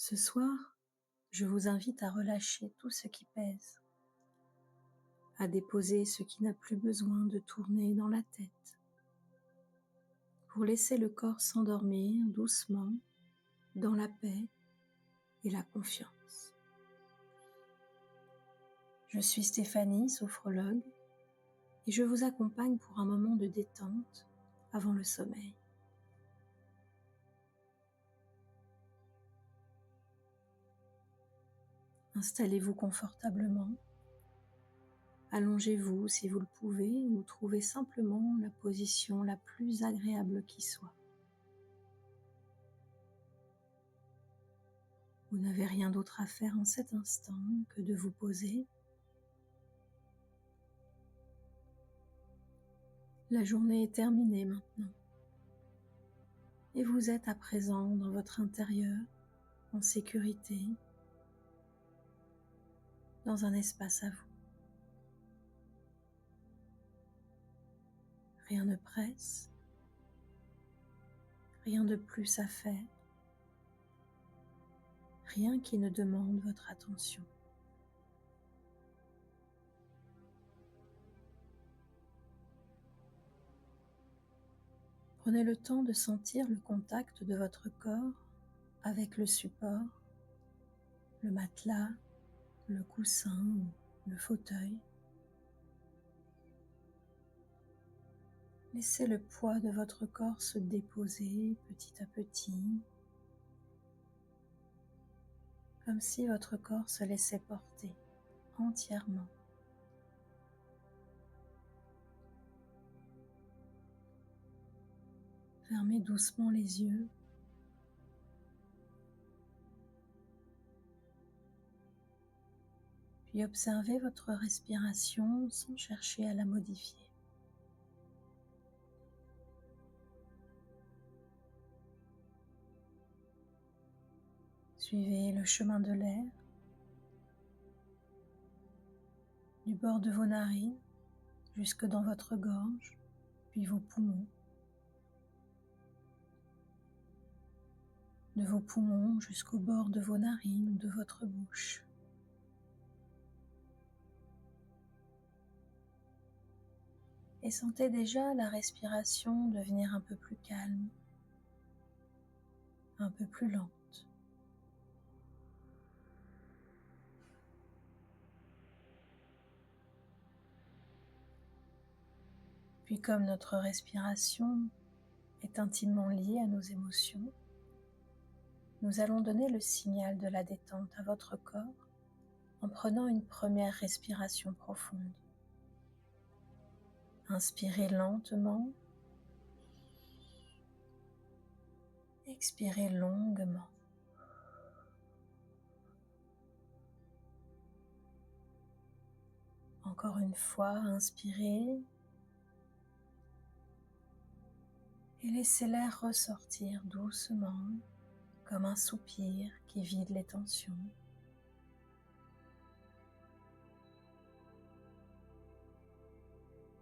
Ce soir, je vous invite à relâcher tout ce qui pèse, à déposer ce qui n'a plus besoin de tourner dans la tête, pour laisser le corps s'endormir doucement dans la paix et la confiance. Je suis Stéphanie, sophrologue, et je vous accompagne pour un moment de détente avant le sommeil. Installez-vous confortablement, allongez-vous si vous le pouvez ou trouvez simplement la position la plus agréable qui soit. Vous n'avez rien d'autre à faire en cet instant que de vous poser. La journée est terminée maintenant et vous êtes à présent dans votre intérieur, en sécurité, dans un espace à vous. Rien ne presse, rien de plus à faire, rien qui ne demande votre attention. Prenez le temps de sentir le contact de votre corps avec le support, le matelas, le coussin ou le fauteuil. Laissez le poids de votre corps se déposer petit à petit, comme si votre corps se laissait porter entièrement. Fermez doucement les yeux. Puis observez votre respiration sans chercher à la modifier. Suivez le chemin de l'air du bord de vos narines jusque dans votre gorge, puis vos poumons. De vos poumons jusqu'au bord de vos narines ou de votre bouche. Et sentez déjà la respiration devenir un peu plus calme, un peu plus lente. Puis comme notre respiration est intimement liée à nos émotions, nous allons donner le signal de la détente à votre corps en prenant une première respiration profonde. Inspirez lentement, expirez longuement. Encore une fois, inspirez et laissez l'air ressortir doucement comme un soupir qui vide les tensions.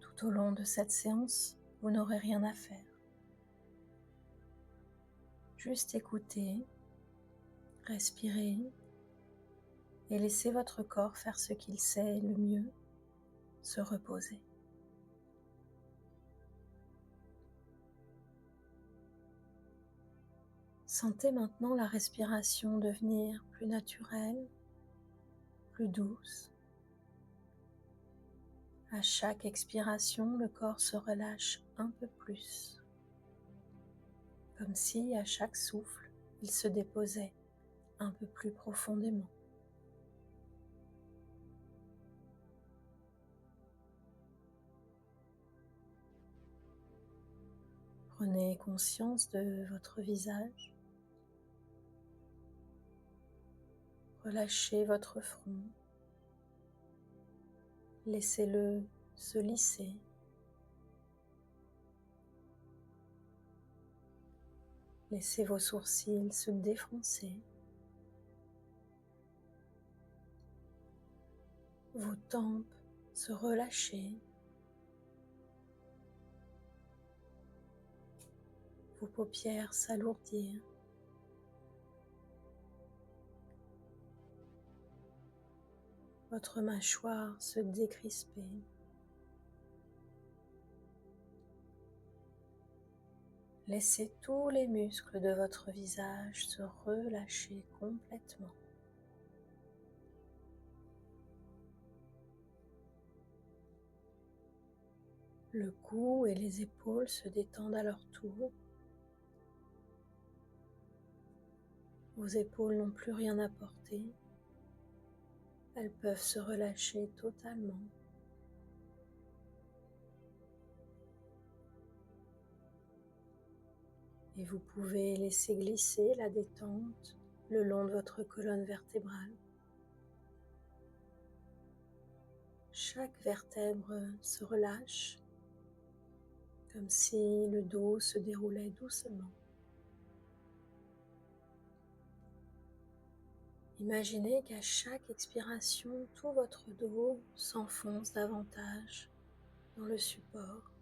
Tout au long de cette séance, vous n'aurez rien à faire. Juste écouter, respirer et laisser votre corps faire ce qu'il sait le mieux, se reposer. Sentez maintenant la respiration devenir plus naturelle, plus douce. À chaque expiration, le corps se relâche un peu plus, comme si à chaque souffle, il se déposait un peu plus profondément. Prenez conscience de votre visage. Relâchez votre front. Laissez-le se lisser. Laissez vos sourcils se défoncer. Vos tempes se relâcher. Vos paupières s'alourdir. votre mâchoire se décrisper. Laissez tous les muscles de votre visage se relâcher complètement. Le cou et les épaules se détendent à leur tour. Vos épaules n'ont plus rien à porter. Elles peuvent se relâcher totalement. Et vous pouvez laisser glisser la détente le long de votre colonne vertébrale. Chaque vertèbre se relâche, comme si le dos se déroulait doucement. Imaginez qu'à chaque expiration, tout votre dos s'enfonce davantage dans le support.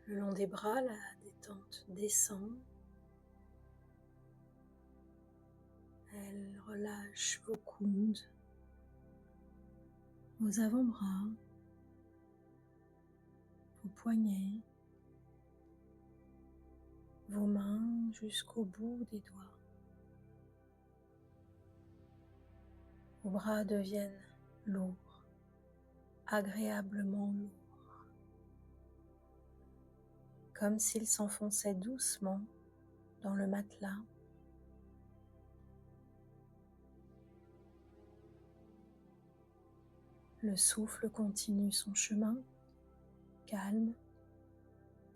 Le long des bras, la détente descend. Elle relâche vos coudes, vos avant-bras, vos poignets, vos mains jusqu'au bout des doigts. Vos bras deviennent lourds, agréablement lourds, comme s'ils s'enfonçaient doucement dans le matelas. Le souffle continue son chemin, calme,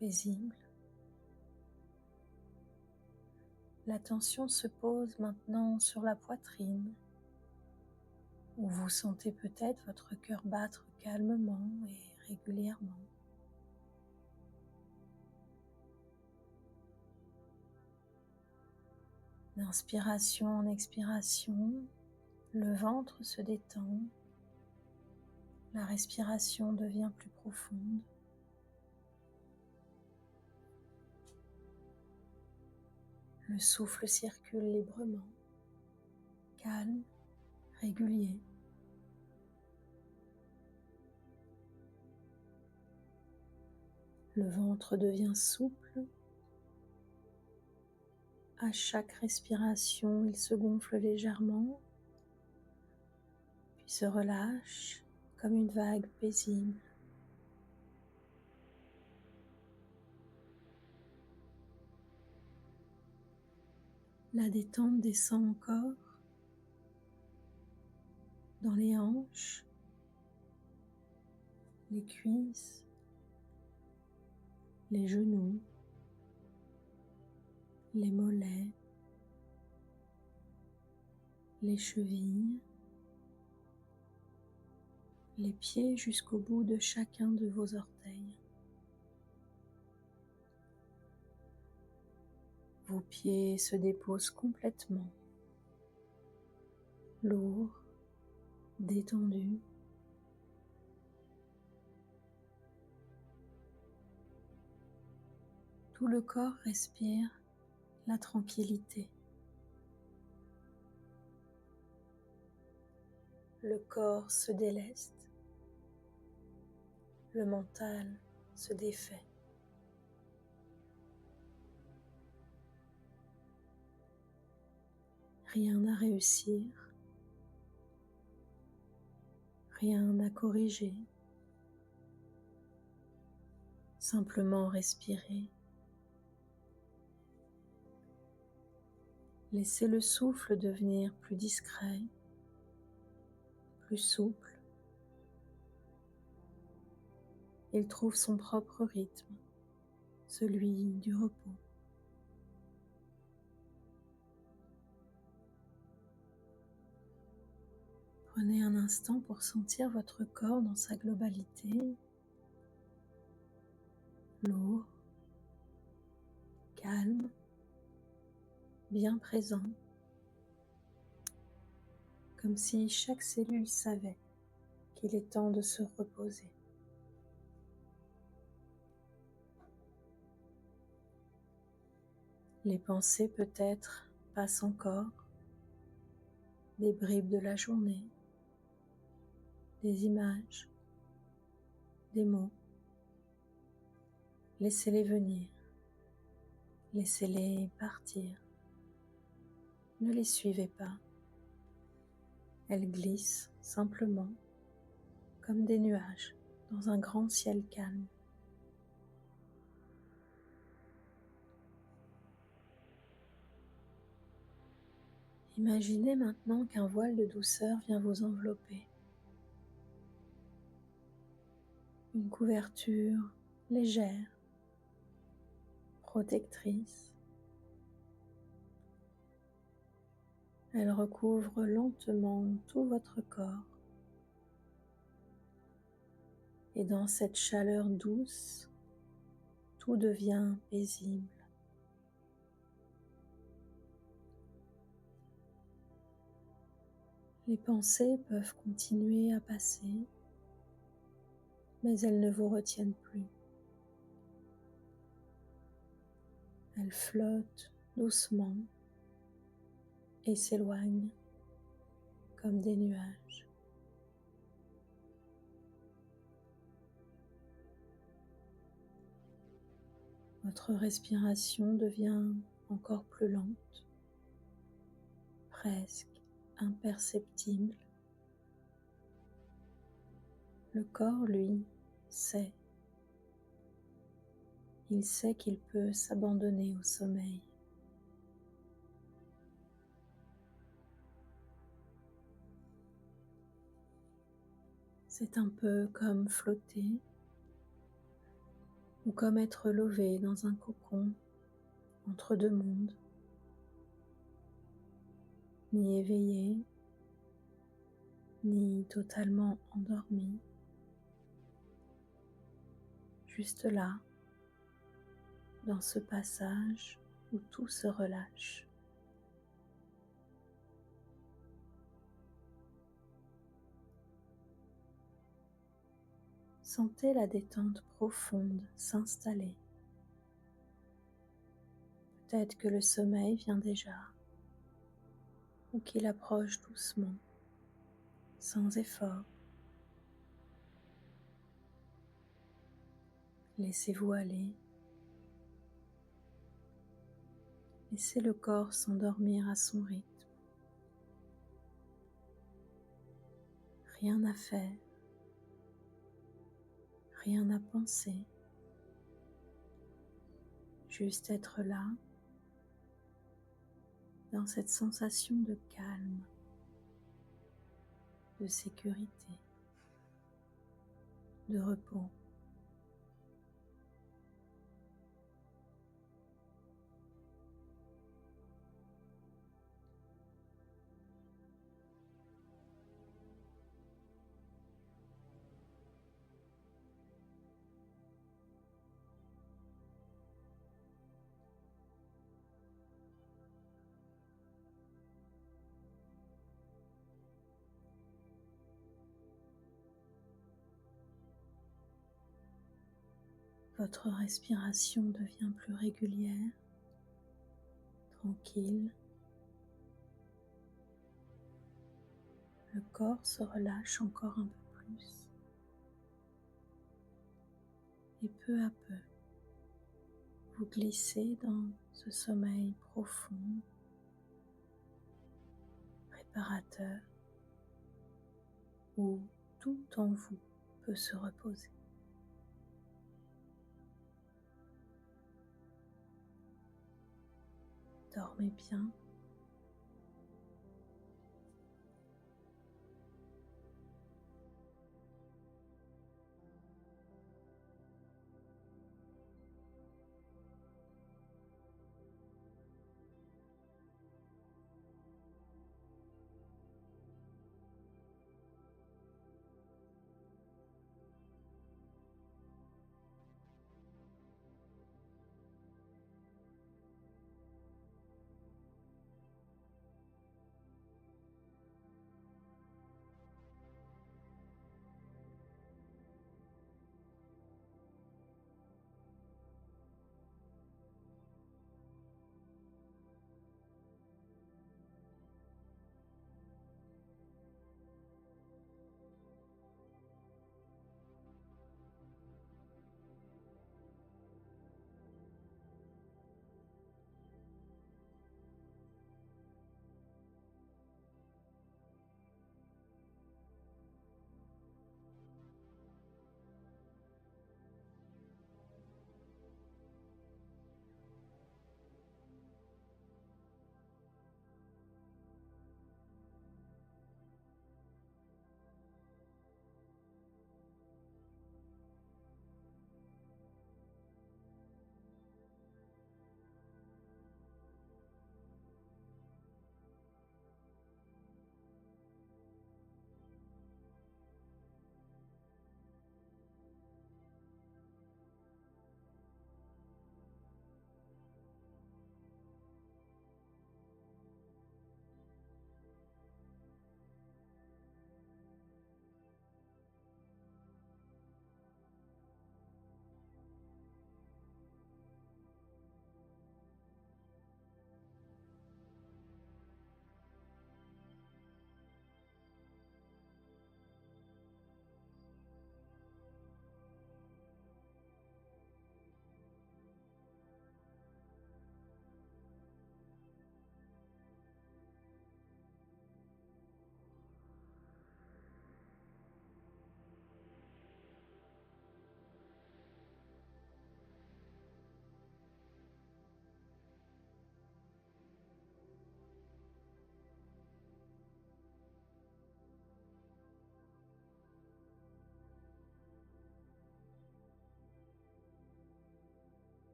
paisible. L'attention se pose maintenant sur la poitrine, où vous sentez peut-être votre cœur battre calmement et régulièrement. D'inspiration en expiration, le ventre se détend, la respiration devient plus profonde. Le souffle circule librement, calme, régulier. Le ventre devient souple. À chaque respiration, il se gonfle légèrement, puis se relâche comme une vague paisible. La détente descend encore dans les hanches, les cuisses, les genoux, les mollets, les chevilles, les pieds jusqu'au bout de chacun de vos orteils. Vos pieds se déposent complètement, lourds, détendus. Tout le corps respire la tranquillité. Le corps se déleste, le mental se défait. Rien à réussir, rien à corriger, simplement respirer. Laissez le souffle devenir plus discret, plus souple. Il trouve son propre rythme, celui du repos. Prenez un instant pour sentir votre corps dans sa globalité, lourd, calme, bien présent, comme si chaque cellule savait qu'il est temps de se reposer. Les pensées peut-être passent encore, des bribes de la journée, des images, des mots. Laissez-les venir, laissez-les partir. Ne les suivez pas. Elles glissent simplement comme des nuages dans un grand ciel calme. Imaginez maintenant qu'un voile de douceur vient vous envelopper. Une couverture légère, protectrice. Elle recouvre lentement tout votre corps. Et dans cette chaleur douce, tout devient paisible. Les pensées peuvent continuer à passer, mais elles ne vous retiennent plus. Elles flottent doucement et s'éloignent comme des nuages. Votre respiration devient encore plus lente, presque imperceptible. Le corps, lui, sait. Il sait qu'il peut s'abandonner au sommeil. C'est un peu comme flotter ou comme être lové dans un cocon entre deux mondes, ni éveillé, ni totalement endormi, juste là, dans ce passage où tout se relâche. Sentez la détente profonde s'installer. Peut-être que le sommeil vient déjà, ou qu'il approche doucement, sans effort. Laissez-vous aller. Laissez le corps s'endormir à son rythme. Rien à faire, rien à penser. Juste être là, dans cette sensation de calme, de sécurité, de repos. Votre respiration devient plus régulière, tranquille. Le corps se relâche encore un peu plus. Et peu à peu, vous glissez dans ce sommeil profond, réparateur, où tout en vous peut se reposer. Dormez bien.